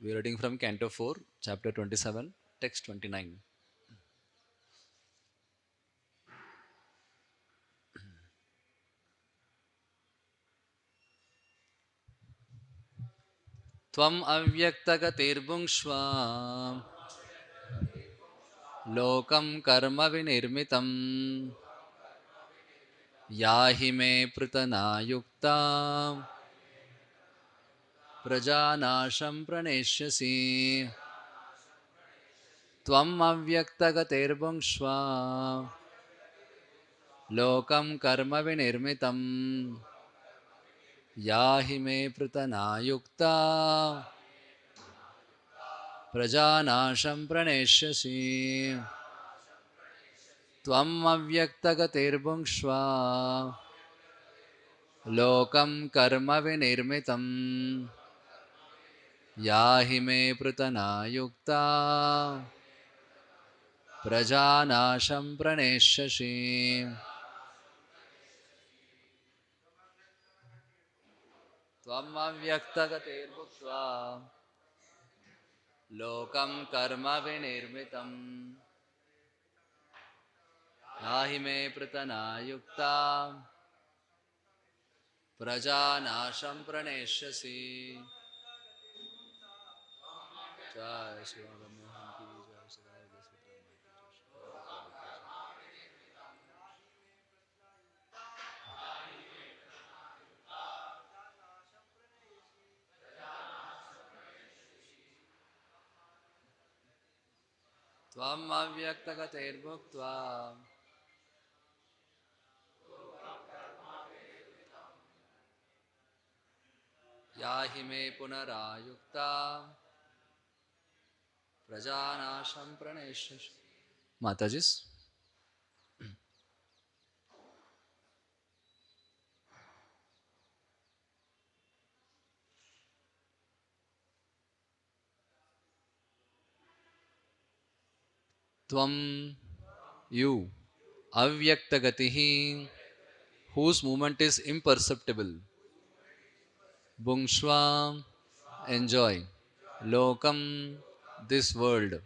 We are reading from Canto 4, Chapter 27, Text 29. Tvam avyaktagatairbhungshva lokam karma vinirmitam yahi me pritana yukta prajanasham praneshyasi. Tvam avyaktagatairbhungshva lokam karma vinirmitam yahi me pritana yukta prajanasham praneshyasi. Tvam avyaktagatairbhungshva lokam karma vinirmitam yahi me pritana yukta prajanasham praneshyasi. Tvam avyaktagatairbhungshva lokam karma vinirmitam yahi me pritana yukta prajanasham praneshyasi. Jai Shri Ram Mohan ki Jai Shri Ram Tvam avyaktagatairbhuktva yahi me punarayukta prajanasham praneshyasi. Matajis. Tvam, you, avyaktagatihi, whose movement is imperceptible. Bhungshva, enjoy. Lokam, this world.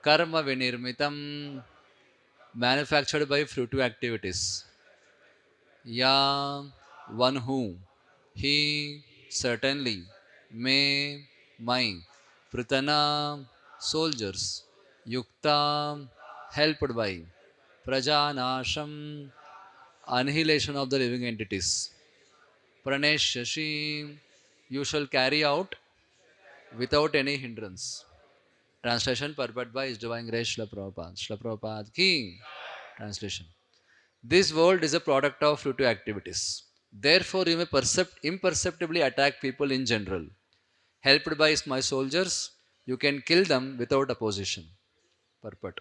Karma vinirmitam, manufactured by fruitive activities. Ya, one who. He, certainly. May, my. Pritana, soldiers. Yukta, helped by. Prajanasham, annihilation of the living entities. Praneshashi, you shall carry out without any hindrance. Translation purport by His Divine Grace Srila Prabhupada. Srila Prabhupada ki translation. This world is a product of fruitive activities. Therefore, you may imperceptibly attack people in general. Helped by my soldiers, you can kill them without opposition. Purport.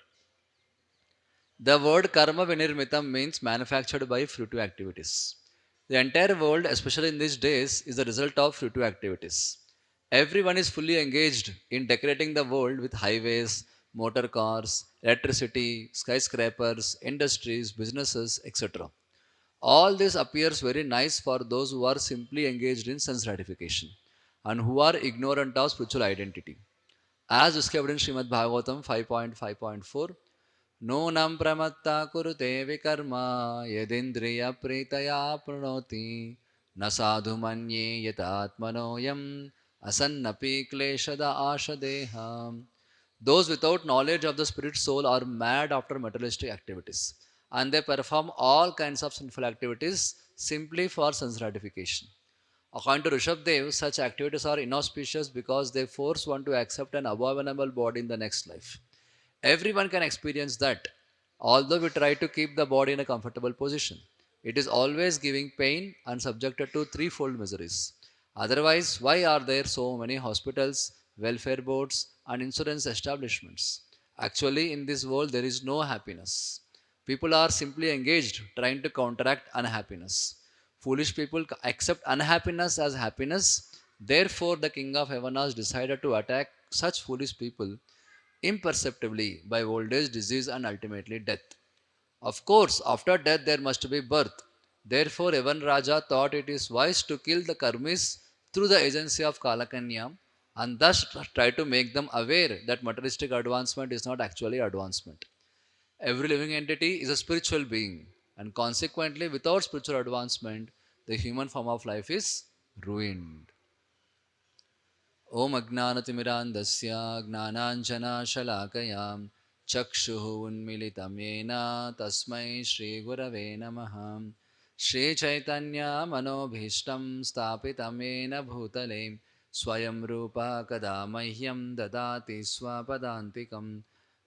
The word karma vinirmitam means manufactured by fruitive activities. The entire world, especially in these days, is the result of fruitive activities. Everyone is fully engaged in decorating the world with highways, motor cars, electricity, skyscrapers, industries, businesses, etc. All this appears very nice for those who are simply engaged in sense gratification and who are ignorant of spiritual identity. As described in Srimad Bhagavatam 5.5.4, Nunam pramatta kurute vikarma yedindriya pritaya pranoti nasadhu manye yatatmanoyam asannapi kleshada ashadeha. Those without knowledge of the spirit soul are mad after materialistic activities and they perform all kinds of sinful activities simply for sense gratification. According to Rishabdev, such activities are inauspicious because they force one to accept an abominable body in the next life. Everyone can experience that, although we try to keep the body in a comfortable position. It is always giving pain and subjected to threefold miseries. Otherwise, why are there so many hospitals, welfare boards, and insurance establishments? Actually, in this world, there is no happiness. People are simply engaged trying to counteract unhappiness. Foolish people accept unhappiness as happiness. Therefore, the King of Heaven has decided to attack such foolish people imperceptibly by old age, disease, and ultimately death. Of course, after death there must be birth. Therefore, Evan Raja thought it is wise to kill the karmis through the agency of Kalakanya and thus try to make them aware that materialistic advancement is not actually advancement. Every living entity is a spiritual being, and consequently, without spiritual advancement, the human form of life is ruined. ॐ अज्ञानतिमिरान्धस्य ज्ञानाञ्जनशलाकयां चक्षुः उन्मिलितं येन तस्मै श्रीगुरवे नमः श्रीचैतन्यमनोभीष्टं स्थापितं येन भूतले स्वयं रूपः कदा मह्यं ददाति स्वपदान्तिकं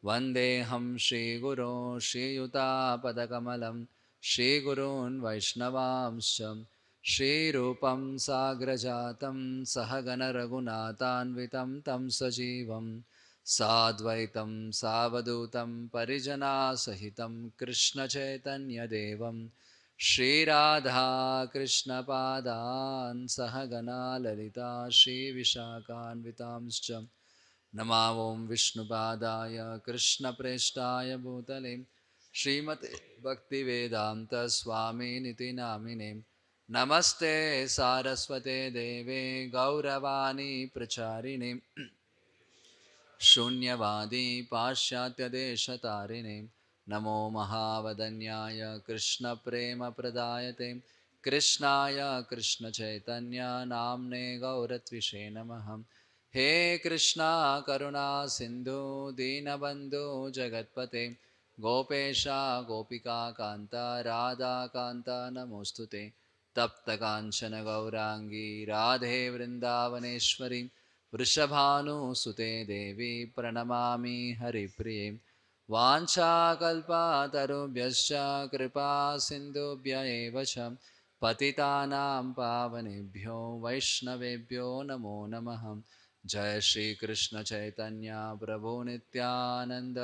वन्देऽहं श्रीगुरो श्रीयुतापदकमलं श्रीगुरून् वैष्णवांश्च श्रीरूपं साग्रजातं सहगणरघुनाथान्वितं तं सजीवं साद्वैतं सावधूतं परिजनासहितं कृष्णचैतन्यदेवं श्रीराधाकृष्णपादान् सहगणा ललिता श्रीविशाखान्वितांश्च नमावों विष्णुपादाय कृष्णप्रेष्ठाय भूतले श्रीमते भक्तिवेदान्तस्वामिनिति नामिने नमस्ते सारस्वते देवे गौरवाणी प्रचारिणे शून्यवादी पाश्चात्यदेशतारिणे नमो महावदन्याय कृष्णप्रेमप्रदायते कृष्णाय कृष्णचैतन्य नाम्ने गौरत्विषे नमः हे कृष्णा करुणा सिन्धु दीनबन्धु जगत्पते गोपेशा गोपिका कान्ता राधा कान्ता नमोऽस्तुते तप्तकाञ्चन गौराङ्गी राधे वृन्दावनेश्वरी वृषभानुसुते देवी प्रणमामि हरिप्रिये वाञ्छाकल्पतरुभ्यश्च कृपा सिन्धुभ्य एव च पतितानां पावनेभ्यो वैष्णवेभ्यो नमो नमः जय श्री कृष्ण चैतन्य प्रभु नित्यानंद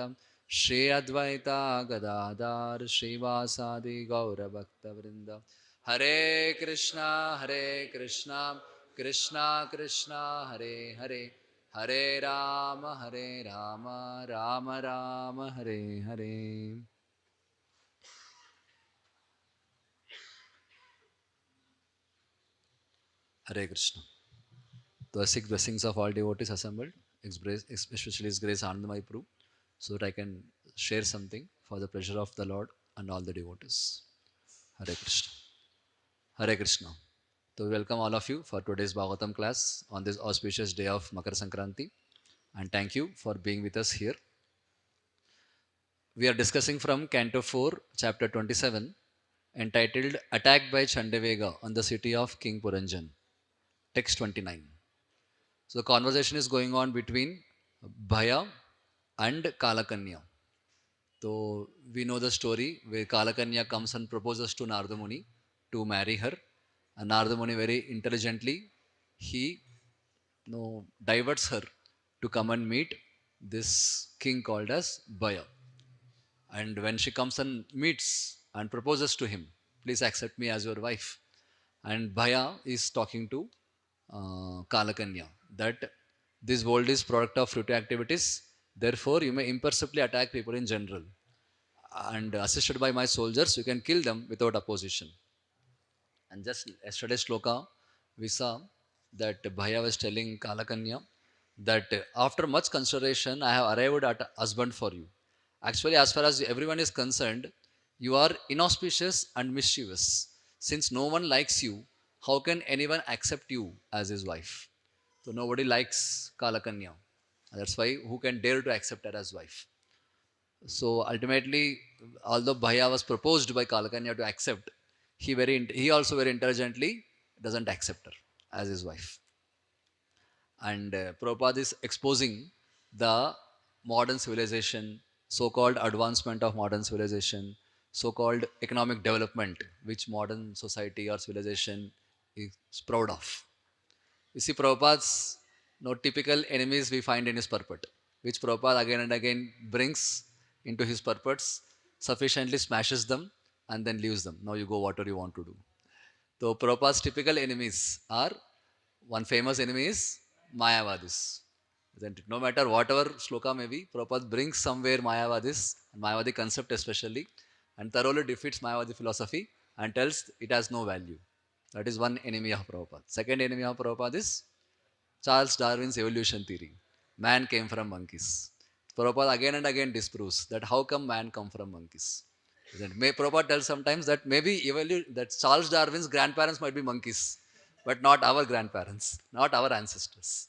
श्री अद्वैता गदाधर श्रीवासादि गौरभक्तवृंद हरे Krishna Krishna Krishna Hare Hare Hare Ram Ram Ram Hare Hare Hare Krishna. The six blessings of all devotees assembled, especially His Grace Anandamai Prabhu, so that I can share something for the pleasure of the Lord and all the devotees. Hare Krishna. Hare Krishna. So, we welcome all of you for today's Bhagavatam class on this auspicious day of Makar Sankranti, and thank you for being with us here. We are discussing from Canto 4, Chapter 27, entitled Attack by Chandavega on the city of King Puranjan. Text 29. So the conversation is going on between Bhaya and Kalakanya. So we know the story where Kalakanya comes and proposes to Narada Muni to marry her, and Narada Muni very intelligently he diverts her to come and meet this king called as Bhaya. And when she comes and meets and proposes to him, please accept me as your wife. And Bhaya is talking to Kalakanya that this world is product of fruitive activities. Therefore, you may imperceptibly attack people in general. And assisted by my soldiers, you can kill them without opposition. And just yesterday's shloka, we saw that Bhaya was telling Kalakanya that after much consideration, I have arrived at a husband for you. Actually, as far as everyone is concerned, you are inauspicious and mischievous. Since no one likes you, how can anyone accept you as his wife? So nobody likes Kalakanya. That's why who can dare to accept her as wife? So ultimately, although Bhaya was proposed by Kalakanya to accept, he also very intelligently doesn't accept her as his wife. And Prabhupada is exposing the modern civilization, so-called advancement of modern civilization, so-called economic development, which modern society or civilization is proud of. You see, Prabhupada's typical enemies we find in his purport, which Prabhupada again and again brings into his purports, sufficiently smashes them, and then leaves them. Now you go whatever you want to do. So Prabhupada's typical enemies are, one famous enemy is Mayavadis. Isn't it? No matter whatever shloka may be, Prabhupada brings somewhere Mayavadis, Mayavadi concept especially, and thoroughly defeats Mayavadi philosophy and tells it has no value. That is one enemy of Prabhupada. Second enemy of Prabhupada is Charles Darwin's evolution theory. Man came from monkeys. Prabhupada again and again disproves that how come man come from monkeys. Prabhupada tells sometimes that maybe that Charles Darwin's grandparents might be monkeys, but not our grandparents, not our ancestors.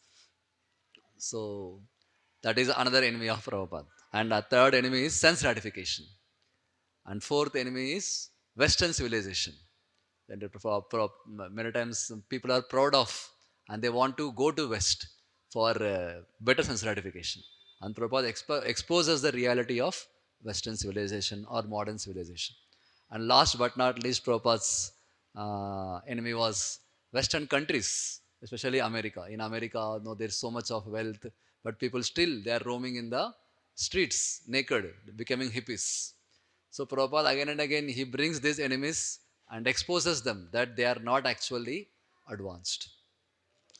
So that is another enemy of Prabhupada. And a third enemy is sense gratification. And fourth enemy is Western civilization. And many times people are proud of and they want to go to West for better sense gratification. And Prabhupada exposes the reality of Western civilization or modern civilization. And last but not least, Prabhupada's enemy was Western countries, especially America. In America, no, there's so much of wealth, but people still they are roaming in the streets naked, becoming hippies. So Prabhupada again and again he brings these enemies and exposes them that they are not actually advanced.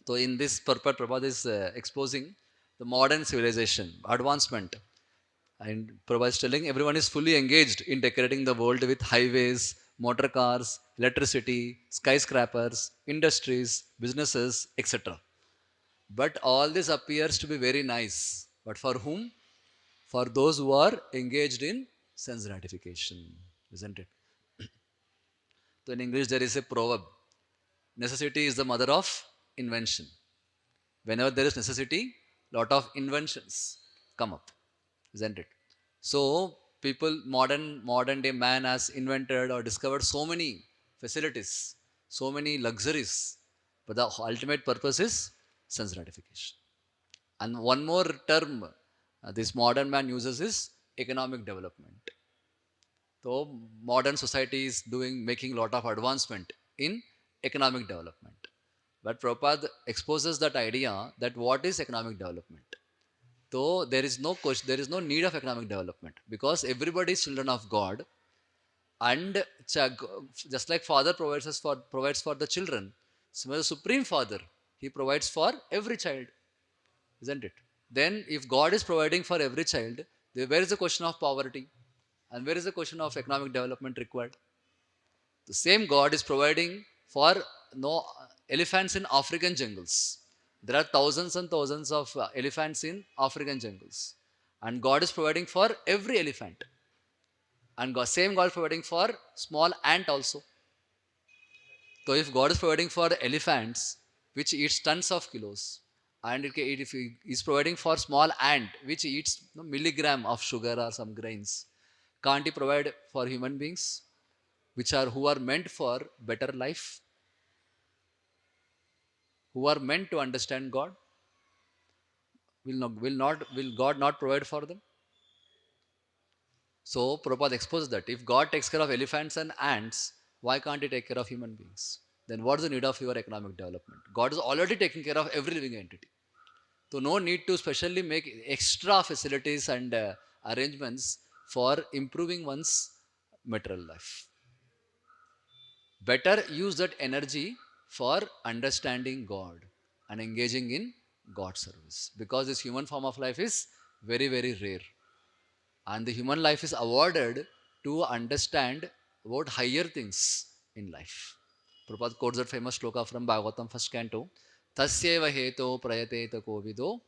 So in this purport, Prabhupada is exposing the modern civilization, advancement. And Prabhupada is telling everyone is fully engaged in decorating the world with highways, motor cars, electricity, skyscrapers, industries, businesses, etc. But all this appears to be very nice. But for whom? For those who are engaged in sense gratification, isn't it? So in English, there is a proverb necessity is the mother of invention. Whenever there is necessity, lot of inventions come up, isn't it? So people, modern day man has invented or discovered so many facilities, so many luxuries, but the ultimate purpose is sense gratification. And one more term this modern man uses is economic development. So modern society is making a lot of advancement in economic development. But Prabhupada exposes that idea that what is economic development. So there is no question, there is no need of economic development because everybody is children of God, and just like Father provides for the children, so the Supreme Father he provides for every child, isn't it? Then if God is providing for every child, then where is the question of poverty, and where is the question of economic development required? The same God is providing for no elephants in African jungles. There are thousands and thousands of elephants in African jungles, and God is providing for every elephant. And same God is providing for small ant also. So if God is providing for elephants, which eats tons of kilos, and if He is providing for small ant, which eats milligram of sugar or some grains, can't He provide for human beings, which are who are meant for better life, who are meant to understand God? Will God not provide for them? So Prabhupada exposes that if God takes care of elephants and ants, why can't He take care of human beings? Then what is the need of your economic development? God is already taking care of every living entity. So no need to specially make extra facilities and arrangements for improving one's material life. Better use that energy for understanding God and engaging in God's service, because this human form of life is very, very rare. And the human life is awarded to understand about higher things in life. Prabhupada quotes that famous shloka from Bhagavatam, first canto. Tasyeva heto prayateta kovido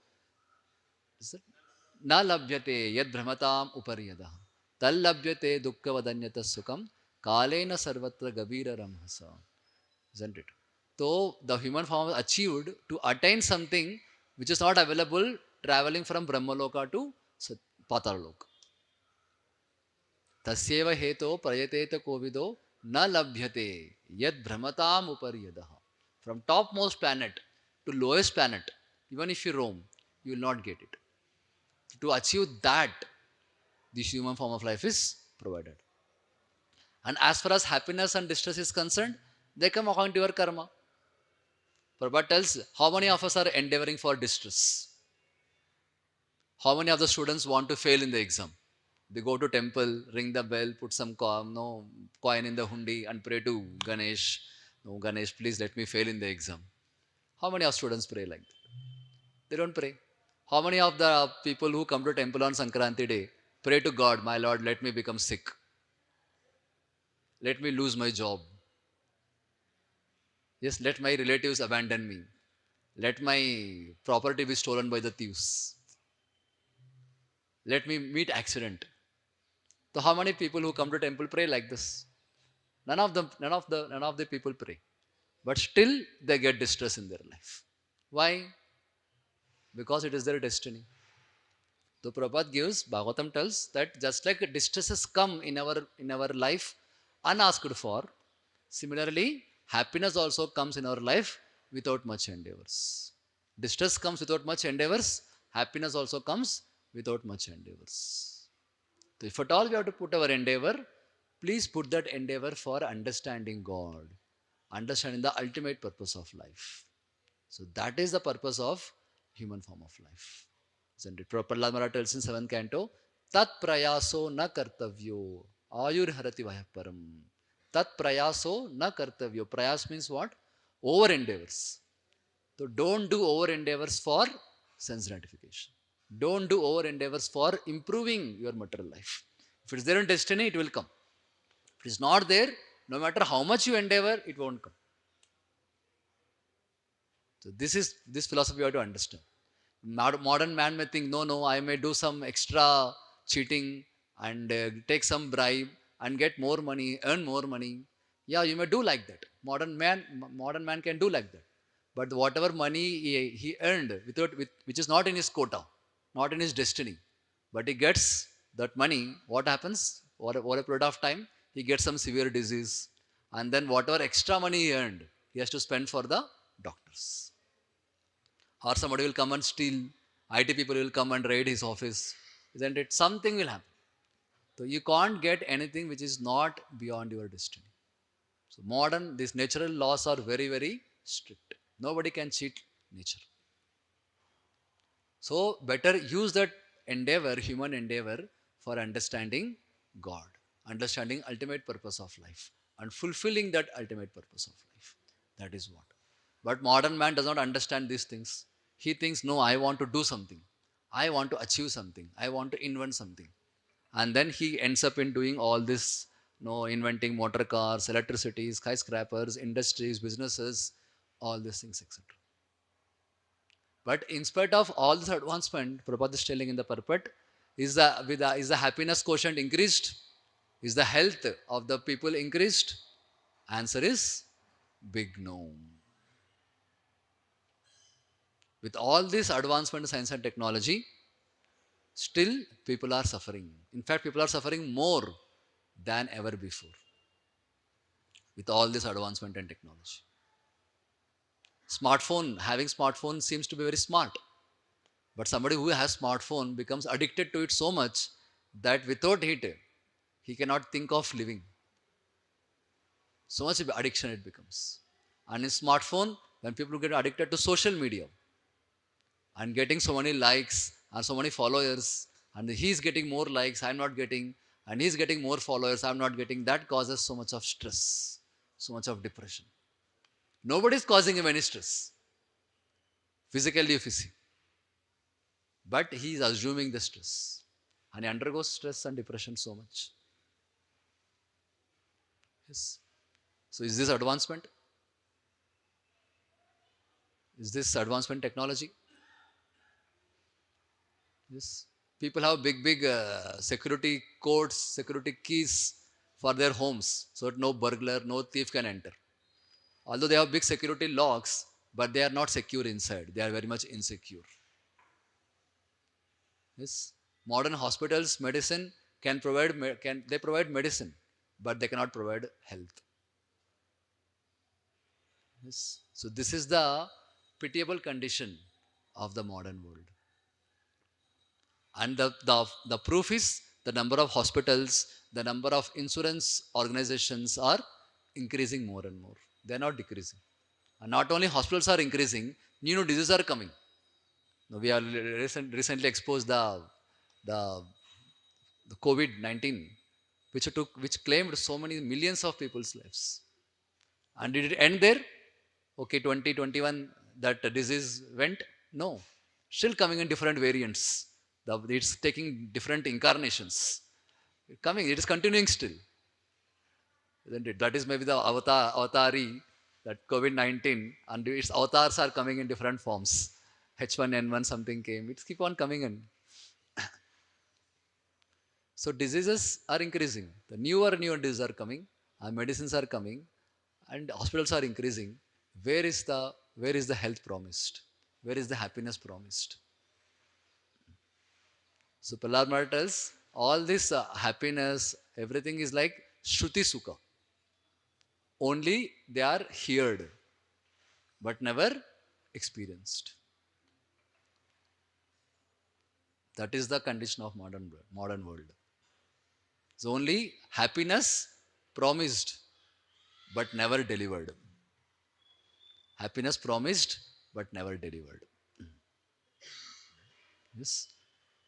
na labhyate yad brahmatam upariyada tal labhyate dukkhavadanyata sukam kalena sarvatra gabira ramhasa. Isn't it? So the human form was achieved to attain something which is not available traveling from Brahmaloka to Patalaloka. Tasyeva heto prayateta kovido na labhyate yad brahmatam upariyadaha. From topmost planet to lowest planet, even if you roam, you will not get it. To achieve that, this human form of life is provided. And as far as happiness and distress is concerned, they come according to your karma. Prabhupada tells how many of us are endeavoring for distress. How many of the students want to fail in the exam? They go to temple, ring the bell, put some coin in the hundi and pray to Ganesh. No, Ganesh, please let me fail in the exam. How many of students pray like that? They don't pray. How many of the people who come to temple on Sankranti day pray to God, my Lord, let me become sick. Let me lose my job. Yes, let my relatives abandon me. Let my property be stolen by the thieves. Let me meet accident. So how many people who come to temple pray like this? None of the people pray. But still they get distress in their life. Why? Because it is their destiny. So Prabhupada gives, Bhagavatam tells that just like distresses come in our life unasked for, similarly happiness also comes in our life without much endeavors. Distress comes without much endeavors, happiness also comes without much endeavors. So if at all we have to put our endeavor, please put that endeavor for understanding God, understanding the ultimate purpose of life. So that is the purpose of human form of life. Isn't it? Prahlad Maharaj tells in 7th canto, Tat prayaso na kartavyo, ayur harati vaya param. Tat prayaso na kartavyo. Prayas means what? Over endeavors. So don't do over endeavors for sense gratification. Don't do over endeavors for improving your material life. If it's there in destiny, it will come. If it is not there, no matter how much you endeavor, it won't come. So this philosophy you have to understand. Modern man may think, no, I may do some extra cheating and take some bribe and get more money, earn more money. Yeah, you may do like that. Modern man can do like that. But whatever money he earned which is not in his quota, not in his destiny, but he gets that money. What happens? Over a period of time, he gets some severe disease, and then whatever extra money he earned, he has to spend for the doctors, or somebody will come and steal. IT people will come and raid his office. Isn't it? Something will happen. So you can't get anything which is not beyond your destiny. So these natural laws are very, very strict. Nobody can cheat nature. So better use that endeavor, human endeavor, for understanding God, understanding ultimate purpose of life, and fulfilling that ultimate purpose of life. That is what. But modern man does not understand these things. He thinks, no, I want to do something. I want to achieve something. I want to invent something. And then he ends up in doing all this, inventing motor cars, electricity, skyscrapers, industries, businesses, all these things, etc. But in spite of all this advancement, Prabhupada is telling in the purport, is the happiness quotient increased? Is the health of the people increased? Answer is big no. With all this advancement in science and technology, still people are suffering. In fact, people are suffering more than ever before with all this advancement and technology. Having smartphone seems to be very smart. But somebody who has smartphone becomes addicted to it so much that without it, he cannot think of living. So much addiction it becomes. And in smartphone, when people get addicted to social media and getting so many likes and so many followers, and he's getting more likes, I'm not getting, and he's getting more followers, I'm not getting, that causes so much of stress, so much of depression. Nobody is causing him any stress, physically if you see. But he is assuming the stress. And he undergoes stress and depression so much. Yes. So is this advancement? Is this advancement technology? Yes. People have big security codes, security keys for their homes, so that no burglar, no thief can enter. Although they have big security locks, but they are not secure inside. They are very much insecure. Yes. Modern hospitals, medicine they provide medicine, but they cannot provide health. Yes. So this is the pitiable condition of the modern world. And the proof is the number of hospitals, the number of insurance organizations are increasing more and more. They are not decreasing. And not only hospitals are increasing, new diseases are coming. Now, we are recently exposed the, the COVID-19, which claimed so many millions of people's lives. And did it end there? Okay, 2021, that disease went? No. Still coming in different variants. It's taking different incarnations. It is continuing still. Isn't it? That is maybe the avatari That COVID-19 and its avatars are coming in different forms. H1N1 something came. It's keep on coming in. So diseases are increasing. The newer diseases are coming, and medicines are coming, and hospitals are increasing. Where is the health promised? Where is the happiness promised? So Prahlad Maharaj tells all this happiness, everything is like Shruti Sukha. Only they are heard, but never experienced. That is the condition of modern world. It's only happiness promised, but never delivered. Happiness promised, but never delivered. Yes.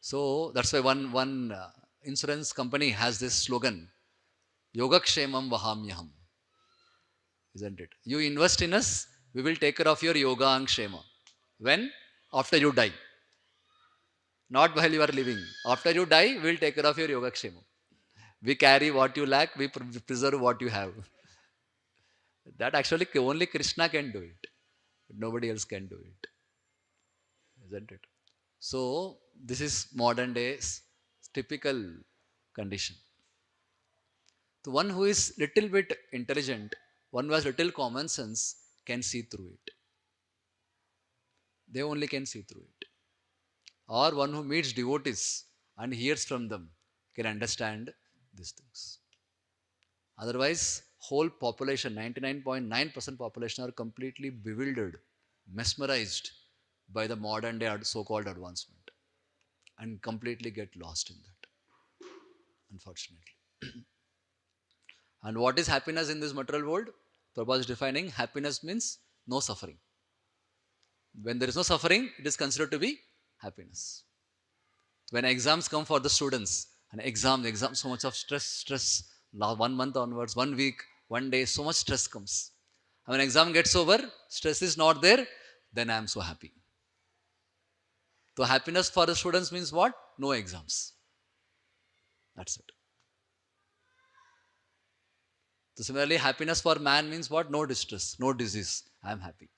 So that's why one insurance company has this slogan: Yogakshemam Vahamyaham, isn't it? You invest in us, we will take care of your yoga and kshema. When? After you die. Not while you are living. After you die, we will take care of your yoga kshema. We carry what you lack, we preserve what you have. That actually only Krishna can do it. Nobody else can do it. Isn't it? So this is modern days typical condition. The one who is little bit intelligent, one who has little common sense can see through it. They only can see through it. Or one who meets devotees and hears from them can understand these things. Otherwise, whole population, 99.9% population are completely bewildered, mesmerized by the modern day so-called advancement and completely get lost in that, unfortunately. And what is happiness in this material world? Prabhupada is defining happiness means no suffering. When there is no suffering, it is considered to be happiness. When exams come for the students, an exam, so much of stress, 1 month onwards, 1 week, 1 day, so much stress comes. And when exam gets over, stress is not there, then I am so happy. So happiness for the students means what? No exams. That's it. So similarly, happiness for man means what? No distress, no disease. I am happy.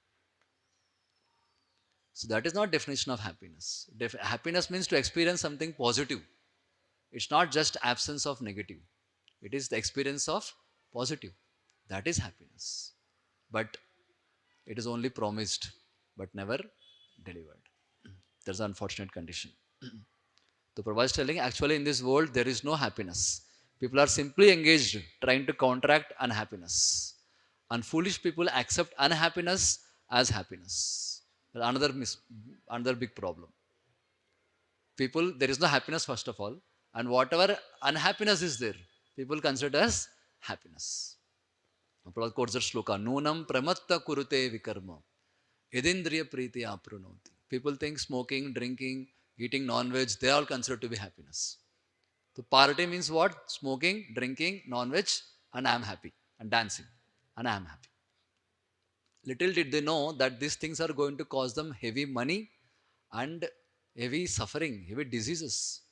So that is not definition of happiness. Happiness means to experience something positive. It's not just absence of negative. It is the experience of positive. That is happiness. But it is only promised, but never delivered. That's an unfortunate condition. The Prabhupada is telling actually in this world there is no happiness. People are simply engaged trying to counteract unhappiness. And foolish people accept unhappiness as happiness. Another big problem. People, there is no happiness first of all, and whatever unhappiness is there, people consider as happiness. Prabhupada quotes that sloka, Nunam pramatta kurute vikarma, idindriya priti aprunoti. People think smoking, drinking, eating non-veg, they are all considered to be happiness. So party means what? Smoking, drinking, non-veg, and I am happy, and dancing, and I am happy. Little did they know that these things are going to cause them heavy money and heavy suffering, heavy diseases.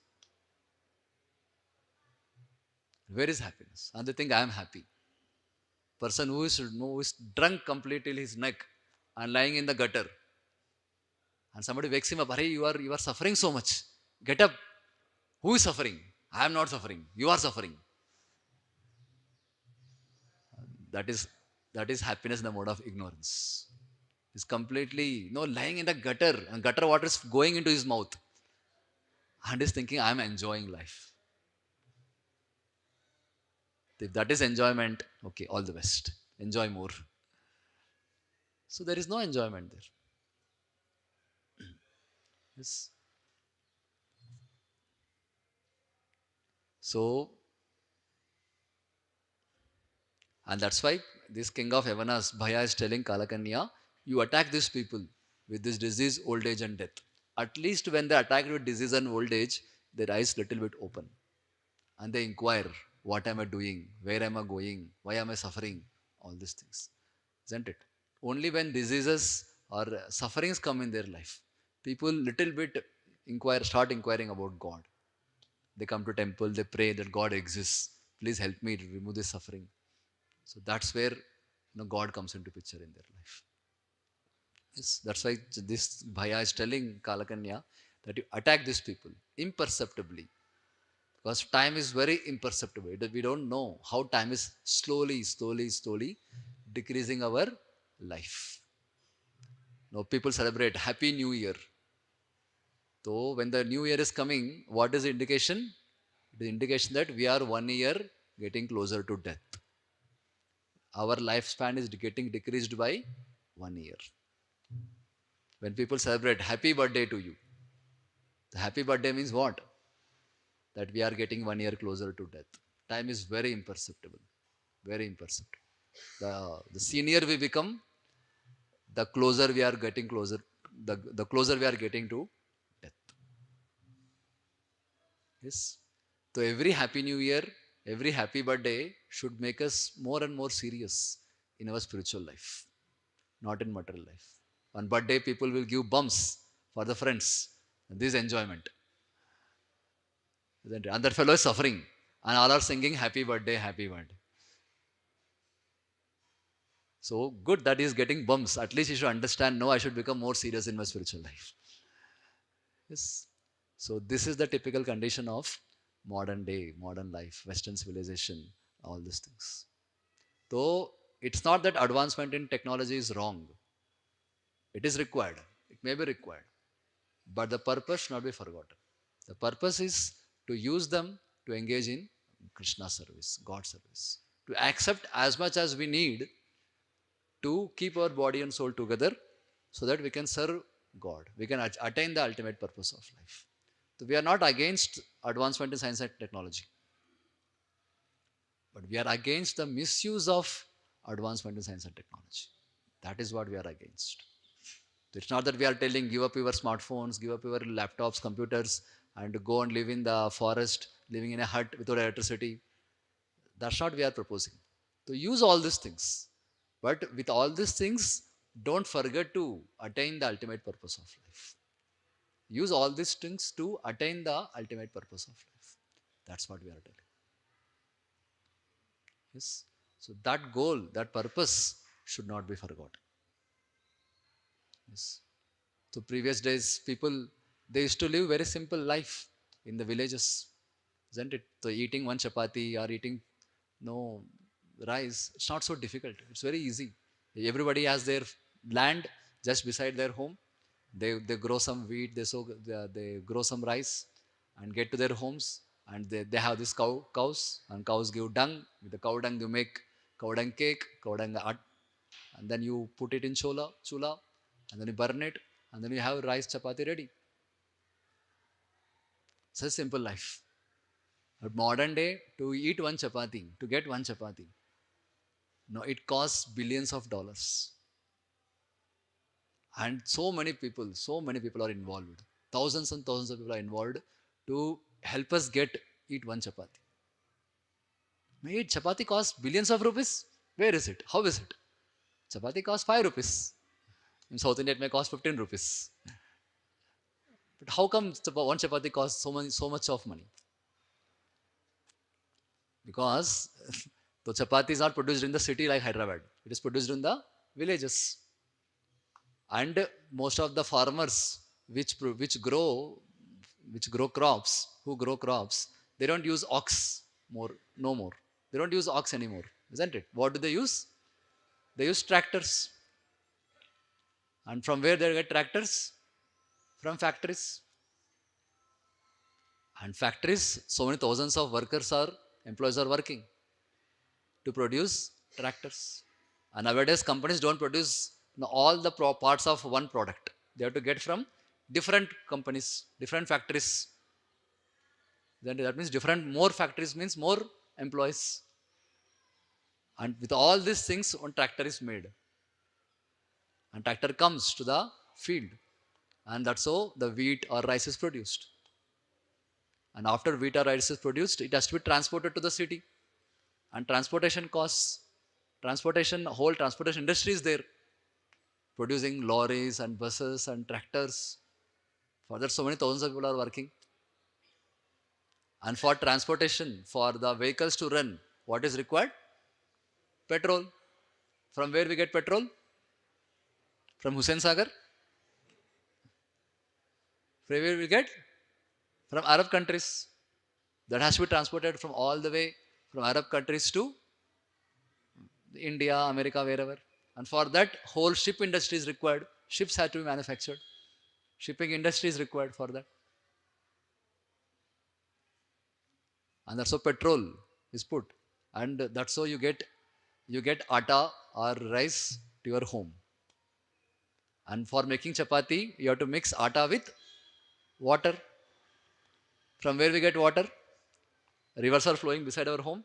Where is happiness? And they think I am happy. Person who is drunk completely till his neck and lying in the gutter. And somebody wakes him up, Hare, you are suffering so much. Get up. Who is suffering? I am not suffering. You are suffering. That is that is happiness in the mode of ignorance. He's completely lying in the gutter and gutter water is going into his mouth. And he's thinking, I am enjoying life. If that is enjoyment, okay, all the best. Enjoy more. So there is no enjoyment there. Yes. So, and that's why this king of Yavanas, Bhaya, is telling Kalakanya, you attack these people with this disease, old age, and death. At least when they attack with disease and old age, their eyes little bit open. And they inquire, what am I doing? Where am I going? Why am I suffering? All these things. Isn't it? Only when diseases or sufferings come in their life, people little bit start inquiring about God. They come to temple, they pray that God exists. Please help me to remove this suffering. So that's where God comes into picture in their life. Yes, that's why this Bhaya is telling Kalakanya that you attack these people imperceptibly, because time is very imperceptible. We don't know how time is slowly decreasing our life. Now people celebrate Happy New Year. So when the New Year is coming, what is the indication? The indication that we are 1 year getting closer to death. Our lifespan is getting decreased by 1 year. When people celebrate Happy Birthday to you, the Happy Birthday means what? That we are getting 1 year closer to death. Time is very imperceptible. Very imperceptible. The senior we become, the closer we are getting closer, the closer we are getting to death. Yes. So every Happy New Year, every Happy Birthday should make us more and more serious in our spiritual life, not in material life. On birthday, people will give bumps for the friends. This is enjoyment. Isn't it? And that fellow is suffering. And all are singing happy birthday, happy birthday. So good that he is getting bumps. At least he should understand, no, I should become more serious in my spiritual life. Yes. So this is the typical condition of modern day, modern life, Western civilization, all these things. Though it's not that advancement in technology is wrong. It is required. It may be required. But the purpose should not be forgotten. The purpose is to use them to engage in Krishna service, God service, to accept as much as we need to keep our body and soul together so that we can serve God. We can attain the ultimate purpose of life. So we are not against advancement in science and technology, but we are against the misuse of advancement in science and technology. That is what we are against. So it's not that we are telling give up your smartphones, give up your laptops, computers, and go and live in the forest, living in a hut without electricity. That's not what we are proposing. So use all these things. But with all these things, don't forget to attain the ultimate purpose of life. Use all these things to attain the ultimate purpose of life. That's what we are telling. Yes. So that goal, that purpose should not be forgotten. Yes. So previous days, people they used to live very simple life in the villages, isn't it? So eating one chapati or eating no rice, it's not so difficult. It's very easy. Everybody has their land just beside their home. They grow some wheat, they grow some rice, and get to their homes. And they have these cows, and cows give dung. With the cow dung, you make cow dung cake, cow dung and then you put it in chula, and then you burn it, and then you have rice chapati ready. It's a simple life. But modern day, to eat one chapati, to get one chapati, no, it costs billions of dollars. And so many people are involved. Thousands and thousands of people are involved to help us eat one chapati. May eat chapati costs billions of rupees? Where is it? How is it? Chapati costs 5 rupees. In South India, it may cost 15 rupees. But how come one chapati costs so much of money? Because the chapati is not produced in the city like Hyderabad. It is produced in the villages. And most of the farmers which grow crops, who grow crops, they don't use ox more, no more. They don't use ox anymore, isn't it? What do they use? They use tractors. And from where they get tractors? From factories. And factories, so many thousands of employees are working to produce tractors. And nowadays, companies don't produce all the parts of one product. They have to get from different companies, different factories. Then that means more factories means more employees. And with all these things, one tractor is made. And tractor comes to the field. And that's how the wheat or rice is produced. And after wheat or rice is produced, it has to be transported to the city. And transportation costs, whole transportation industry is there, producing lorries and buses and tractors. For that, so many thousands of people are working. And for transportation, for the vehicles to run, what is required? Petrol. From where we get petrol? From Hussain Sagar? From where we get? From Arab countries. That has to be transported from all the way from Arab countries to India, America, wherever. And for that, whole ship industry is required. Ships have to be manufactured. Shipping industry is required for that. And that's how petrol is put. And that's how you get atta or rice to your home. And for making chapati, you have to mix atta with water. From where we get water? Rivers are flowing beside our home?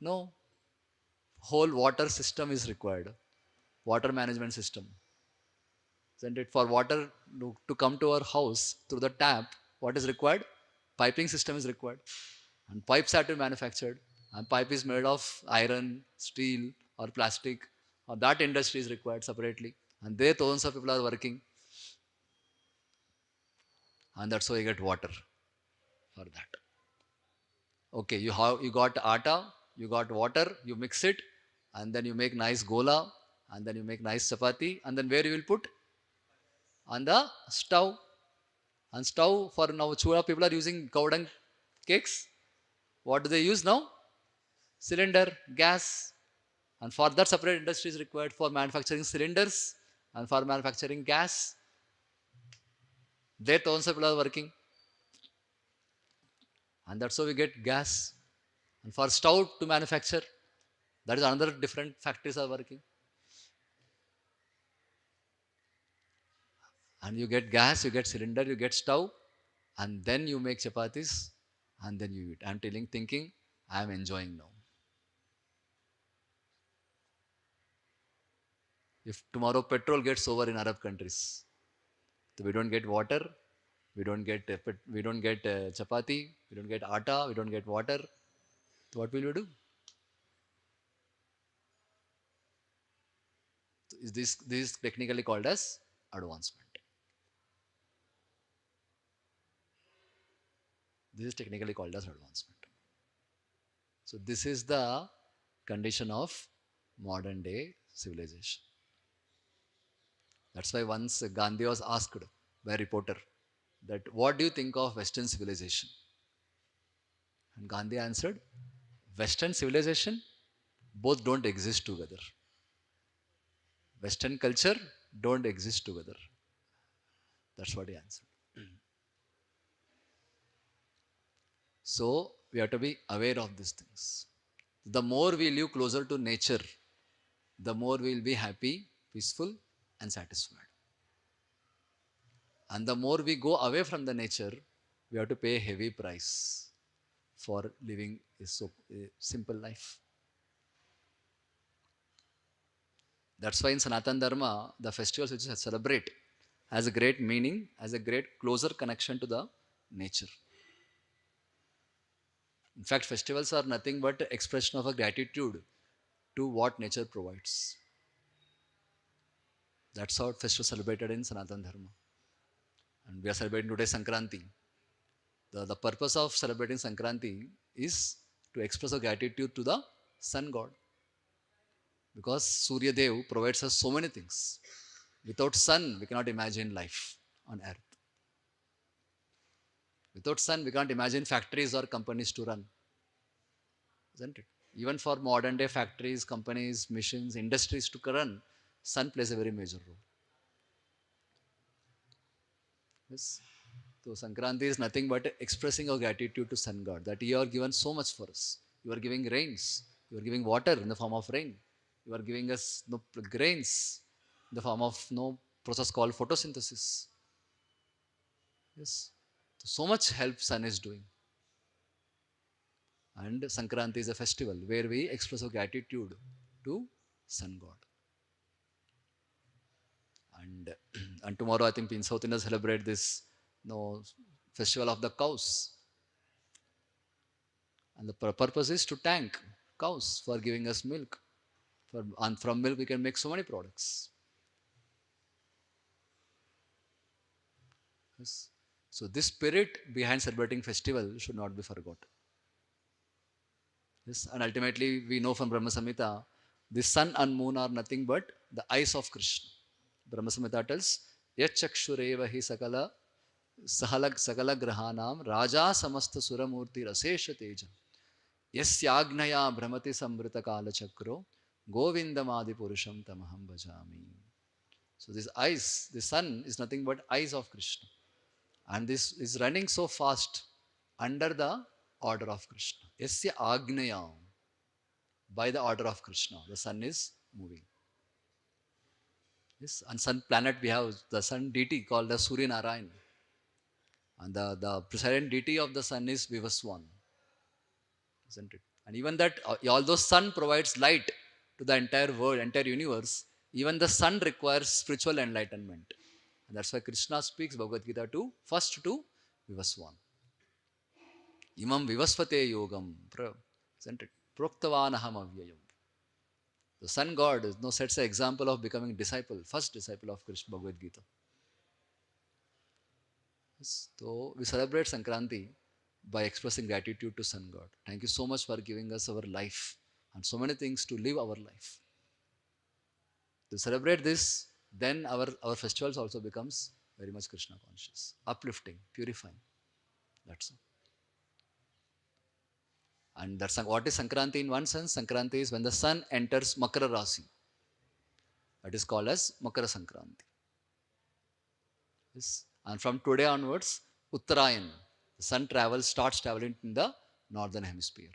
No. Whole water system is required. Water management system. Isn't it? For water to come to our house through the tap, what is required? Piping system is required. And pipes have to be manufactured. And pipe is made of iron, steel, or plastic. Or that industry is required separately. And there thousands of people are working. And that's how you get water for that. Okay, you got atta, you got water, you mix it, and then you make nice gola, and then you make nice chapati, and then where you will put? On the stove. And stove, for now chura people are using cow dung cakes. What do they use now? Cylinder, gas. And for that separate industry is required for manufacturing cylinders and for manufacturing gas. There thousands of people are working. And that's how we get gas. And for stove to manufacture, that is another different factories are working. And you get gas, you get cylinder, you get stove, and then you make chapatis, and then you eat. I'm thinking, I'm enjoying now. If tomorrow petrol gets over in Arab countries, so we don't get water, we don't get chapati, we don't get atta, we don't get water. So what will we do? So this is technically called as advancement. This is technically called as advancement. So this is the condition of modern day civilization. That's why once Gandhi was asked by a reporter that what do you think of Western civilization? And Gandhi answered, Western civilization, both don't exist together. Western culture don't exist together. That's what he answered. So we have to be aware of these things. The more we live closer to nature, the more we will be happy, peaceful, and satisfied. And the more we go away from the nature, we have to pay a heavy price for living a simple life. That's why in Sanatan Dharma, the festivals which we celebrate has a great meaning, has a great closer connection to the nature. In fact, festivals are nothing but expression of a gratitude to what nature provides. That's how festivals celebrated in Sanatan Dharma. And we are celebrating today Sankranti. The purpose of celebrating Sankranti is to express our gratitude to the sun god. Because Surya Dev provides us so many things. Without sun, we cannot imagine life on earth. Without sun, we can't imagine factories or companies to run. Isn't it? Even for modern day factories, companies, missions, industries to run, sun plays a very major role. Yes. So Sankranti is nothing but expressing our gratitude to Sun God that you are given so much for us. You are giving rains. You are giving water in the form of rain. You are giving us grains in the form of process called photosynthesis. Yes. So much help Sun is doing. And Sankranti is a festival where we express our gratitude to Sun God. And and tomorrow I think in South India celebrate this festival of the cows. And the purpose is to thank cows for giving us milk. And from milk we can make so many products. Yes. So this spirit behind celebrating festival should not be forgotten. Yes. And ultimately we know from Brahma Samhita The sun and moon are nothing but the eyes of Krishna. Brahma Samhita tells, Yachakshureva hi sakala grahanam raja samasta suramurti rasesha teja yasyaagnaya brahmati samvrita kala chakro govindamadi purusham tamaham bhajami. So these eyes, the sun is nothing but eyes of Krishna. And this is running so fast under the order of Krishna. Yasya Agnaya, by the order of Krishna, the sun is moving. Yes, and sun planet we have the sun deity called the Surya Narayan. And the presiding deity of the sun is Vivaswan, isn't it? And even that, although sun provides light to the entire world, entire universe, even the sun requires spiritual enlightenment. And that's why Krishna speaks Bhagavad Gita to first to Vivaswan. Imam vivasvate yogam, isn't it? Proktavanaham avyayam. The sun god is no sets an example of becoming disciple, first disciple of Krishna Bhagavad Gita. So we celebrate Sankranti by expressing gratitude to sun god. Thank you so much for giving us our life and so many things to live our life. To celebrate this, then our festivals also becomes very much Krishna conscious, uplifting, purifying. That's all. And that's what is Sankranti in one sense. Sankranti is when the sun enters Makara Rasi. That is called as Makara Sankranti. Yes. And from today onwards, Uttarayan, the sun starts traveling in the northern hemisphere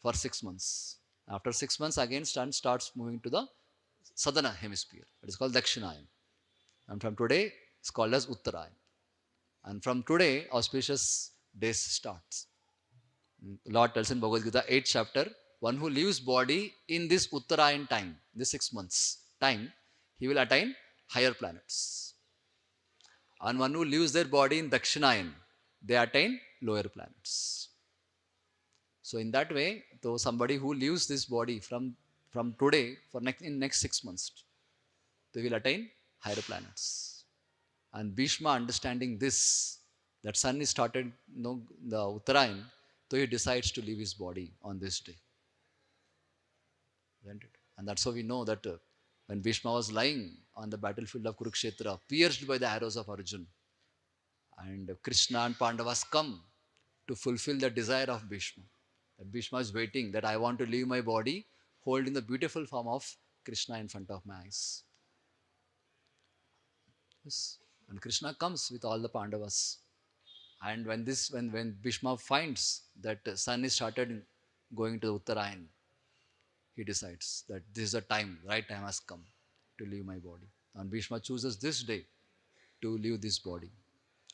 for 6 months. After 6 months, again sun starts moving to the southern hemisphere. It is called Dakshinayan. And from today, it's called as Uttarayan. And from today, auspicious days starts. Lord tells in Bhagavad Gita 8th chapter, one who leaves body in this Uttarayan time, this 6 months time, he will attain higher planets. And one who leaves their body in Dakshinayan, they attain lower planets. So in that way, though somebody who leaves this body from today for in next 6 months, they will attain higher planets. And Bhishma understanding this, that sun is started, the Uttarayan, so he decides to leave his body on this day. Isn't it? And that's how we know that when Bhishma was lying on the battlefield of Kurukshetra, pierced by the arrows of Arjuna, and Krishna and Pandavas come to fulfill the desire of Bhishma. That Bhishma is waiting that I want to leave my body holding the beautiful form of Krishna in front of my eyes. Yes. And Krishna comes with all the Pandavas. And when Bhishma finds that sun is started going to the Uttarayan, he decides that this is the time, right time has come to leave my body. And Bhishma chooses this day to leave this body.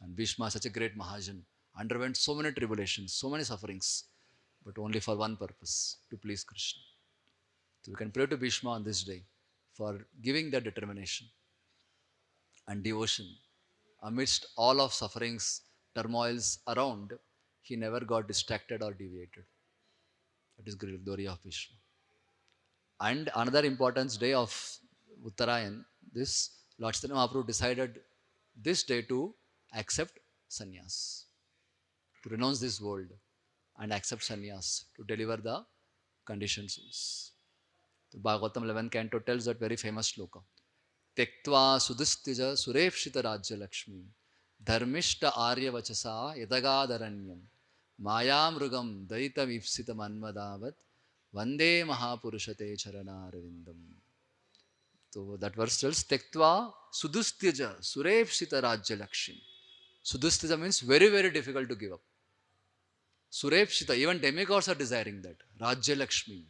And Bhishma, such a great Mahajan, underwent so many tribulations, so many sufferings, but only for one purpose, to please Krishna. So we can pray to Bhishma on this day for giving that determination and devotion. Amidst all of sufferings, turmoils around, he never got distracted or deviated. That is glory of Bhishma. And another important day of Uttarayan, this Lord Chaitanya Mahaprabhu decided this day to accept sannyas, to renounce this world and accept sannyas, to deliver the conditioned souls. The Bhagavatam 11th canto tells that very famous sloka. Tektva sudistija surepshita rajya lakshmi dharmishta arya vachasa yadagadharanyam mayamrugam daita vipsita manmadavat vande mahapurushate charanarvindam. So that verse tells Tektva sudistija surepshita rajya lakshmi. Sudistija means very, very difficult to give up. Surepshita, even demigods are desiring that. Rajya Lakshmi,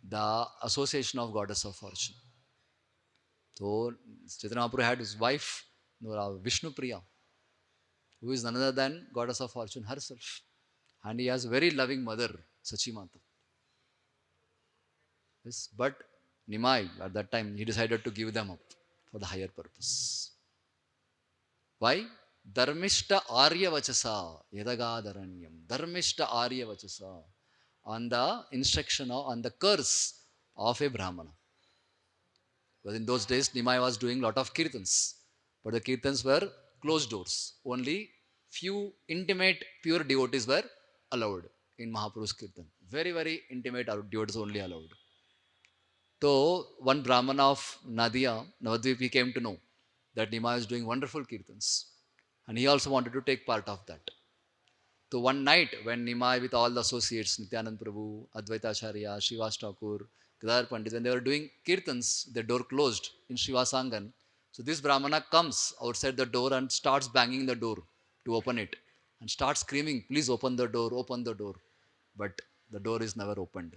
the association of goddess of fortune. So Chaitanya Mahaprabhu had his wife, Vishnu Priya, who is none other than goddess of fortune herself. And he has a very loving mother, Sachimata. Yes, but Nimai, at that time, he decided to give them up for the higher purpose. Why? Dharmishta Arya Vachasa Yadagadharanyam. Dharmishta Arya Vachasa. On the instruction of, on the curse of a Brahmana. Because in those days, Nimai was doing a lot of kirtans. But the kirtans were closed doors. Only few intimate, pure devotees were allowed in Mahaprabhu's kirtan. Very, very intimate devotees only allowed. So one Brahmana of Nadia, Navadvip, he came to know that Nimai is doing wonderful kirtans. And he also wanted to take part of that. So one night when Nimai with all the associates, Nityanand Prabhu, Advaita Acharya, Srivas Thakur, Gadadhar Pandit, when they were doing kirtans, the door closed in Shivasangan. So this Brahmana comes outside the door and starts banging the door to open it and starts screaming, please open the door, open the door. But the door is never opened.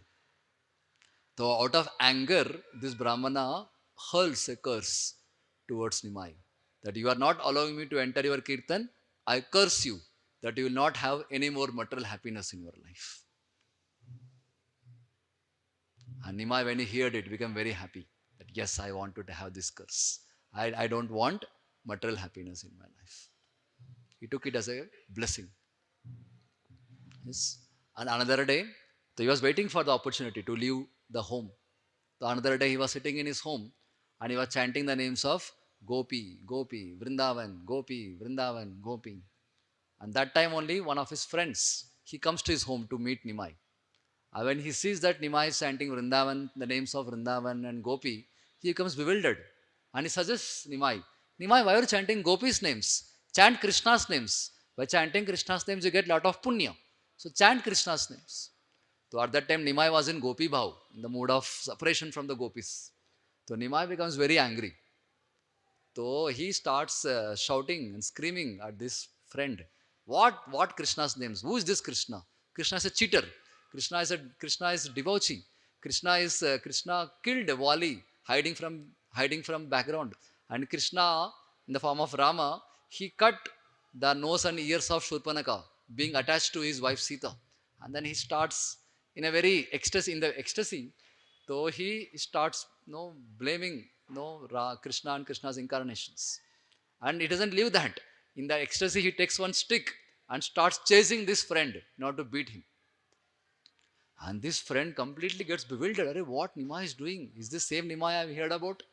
So out of anger, this Brahmana hurls a curse towards Nimai. That you are not allowing me to enter your kirtan, I curse you that you will not have any more material happiness in your life. And Nimai, when he heard it, became very happy. That yes, I wanted to have this curse. I don't want material happiness in my life. He took it as a blessing. Yes. And another day, so he was waiting for the opportunity to leave the home. So another day he was sitting in his home and he was chanting the names of Gopi, Gopi, Vrindavan, Gopi, Vrindavan, Gopi. And that time only one of his friends, he comes to his home to meet Nimai. And when he sees that Nimai is chanting Vrindavan, the names of Vrindavan and Gopi, he becomes bewildered. And he suggests Nimai, Nimai, why are you chanting Gopi's names? Chant Krishna's names. By chanting Krishna's names, you get lot of punya. So chant Krishna's names. So at that time, Nimai was in Gopi Bhav, in the mood of separation from the gopis. So Nimai becomes very angry. So he starts shouting and screaming at this friend. What Krishna's names? Who is this Krishna? Krishna is a cheater. Krishna is debauchee. Krishna killed Wali, hiding from background. And Krishna, in the form of Rama, he cut the nose and ears of Shurpanaka, being attached to his wife Sita. And then he starts in the ecstasy, so he starts blaming Krishna and Krishna's incarnations. And he doesn't leave that. In the ecstasy, he takes one stick and starts chasing this friend in order to beat him. And this friend completely gets bewildered. Arey, what Nimai is doing? Is this same Nimai I've heard about?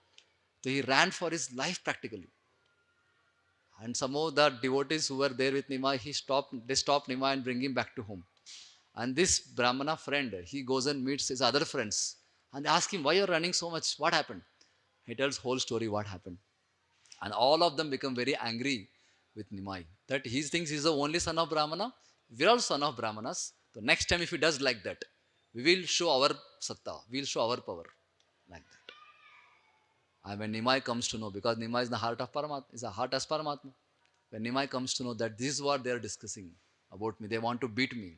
So he ran for his life practically. And some of the devotees who were there with Nimai, they stopped Nimai and bring him back to home. And this Brahmana friend, he goes and meets his other friends and they ask him, why you're running so much? What happened? He tells whole story what happened. And all of them become very angry with Nimai. That he thinks he's the only son of Brahmana. We're all son of Brahmanas. So next time if he does like that, we will show our satta, we'll show our power. Like that. And when Nimai comes to know, because Nimai is the heart of Paramatma, is a heart as Paramatma. When Nimai comes to know that this is what they are discussing about me, they want to beat me,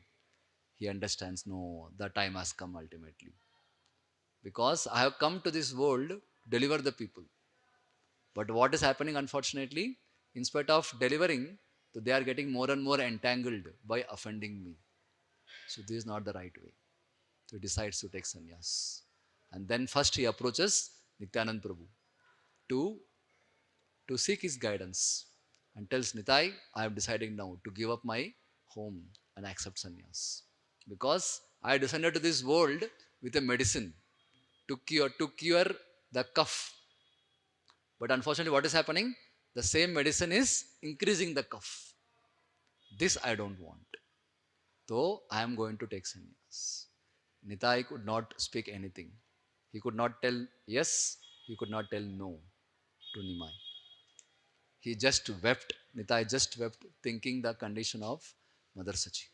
he understands, no, the time has come ultimately. Because I have come to this world to deliver the people. But what is happening, unfortunately, in spite of delivering, so they are getting more and more entangled by offending me. So this is not the right way. So he decides to take sannyas. And then first he approaches Nityanand Prabhu to, to seek his guidance and tells Nitai, I am deciding now to give up my home and accept sannyas. Because I descended to this world with a medicine to cure the cough. But unfortunately, what is happening? The same medicine is increasing the cough. This I don't want. So I am going to take sannyas. Nitai could not speak anything. He could not tell yes, he could not tell no to Nimai. He just wept. Nitai just wept, thinking the condition of Mother Sachi.